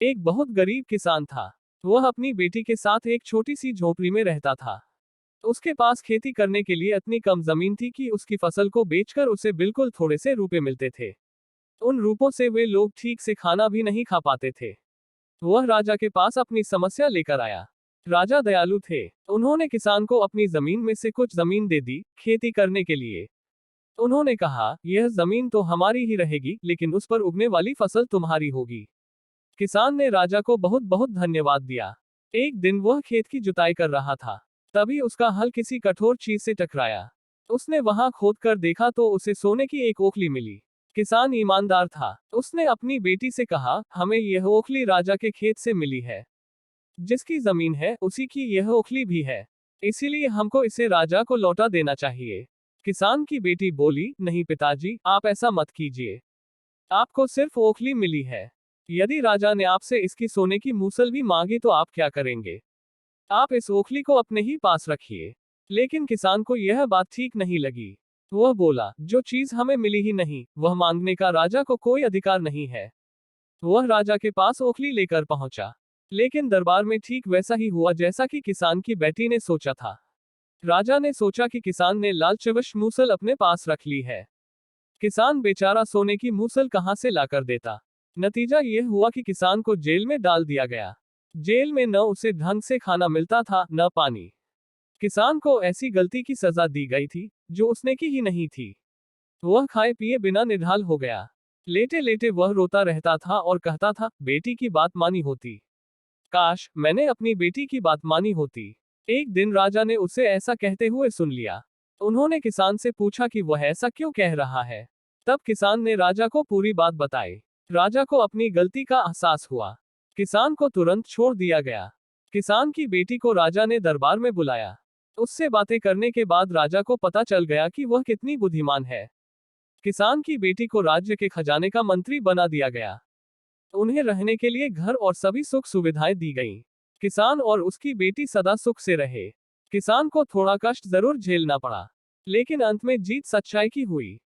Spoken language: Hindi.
एक बहुत गरीब किसान था। वह अपनी बेटी के साथ एक छोटी सी झोपड़ी में रहता था। उसके पास खेती करने के लिए इतनी कम जमीन थी कि उसकी फसल को बेचकर उसे बिल्कुल थोड़े से रुपए मिलते थे। उन रुपयों से वे लोग ठीक से खाना भी नहीं खा पाते थे। वह राजा के पास अपनी समस्या लेकर आया। राजा दयालु थे। उन्होंने किसान को अपनी जमीन में से कुछ जमीन दे दी खेती करने के लिए। उन्होंने कहा, यह जमीन तो हमारी ही रहेगी, लेकिन उस पर उगने वाली फसल तुम्हारी होगी। किसान ने राजा को बहुत बहुत धन्यवाद दिया। एक दिन वह खेत की जुताई कर रहा था। तभी उसका हल किसी कठोर चीज से टकराया। उसने वहां खोद कर देखा तो उसे सोने की एक ओखली मिली। किसान ईमानदार था। उसने अपनी बेटी से कहा, हमें यह ओखली राजा के खेत से मिली है। जिसकी जमीन है उसी की यह ओखली भी है। इसीलिए हमको इसे राजा को लौटा देना चाहिए। किसान की बेटी बोली, नहीं पिताजी, आप ऐसा मत कीजिए। आपको सिर्फ ओखली मिली है। यदि राजा ने आपसे इसकी सोने की मूसल भी मांगी तो आप क्या करेंगे? आप इस ओखली को अपने ही पास रखिए। लेकिन किसान को यह बात ठीक नहीं लगी। वह बोला, जो चीज हमें मिली ही नहीं, वह मांगने का राजा को कोई अधिकार नहीं है। वह राजा के पास ओखली लेकर पहुंचा। लेकिन दरबार में ठीक वैसा ही हुआ जैसा कि किसान की बेटी ने सोचा था। राजा ने सोचा कि किसान ने लालचवश मूसल अपने पास रख ली है। किसान बेचारा सोने की मूसल कहां से लाकर देता। नतीजा यह हुआ कि किसान को जेल में डाल दिया गया। जेल में न उसे ढंग से खाना मिलता था, न पानी। किसान को ऐसी गलती की सजा दी गई थी जो उसने की ही नहीं थी। वह खाए पिए बिना निढाल हो गया। लेटे लेटे वह रोता रहता था और कहता था, बेटी की बात मानी होती। काश मैंने अपनी बेटी की बात मानी होती। एक दिन राजा ने उसे ऐसा कहते हुए सुन लिया। उन्होंने किसान से पूछा कि वह ऐसा क्यों कह रहा है। तब किसान ने राजा को पूरी बात बताई। राजा को अपनी गलती का एहसास हुआ। किसान को तुरंत छोड़ दिया गया। किसान की बेटी को राजा ने दरबार में बुलाया। उससे बातें करने के बाद राजा को पता चल गया कि वह कितनी बुद्धिमान है। किसान की बेटी को राज्य के खजाने का मंत्री बना दिया गया। उन्हें रहने के लिए घर और सभी सुख सुविधाएं दी गईं। किसान और उसकी बेटी सदा सुख से रहे। किसान को थोड़ा कष्ट जरूर झेलना पड़ा, लेकिन अंत में जीत सच्चाई की हुई।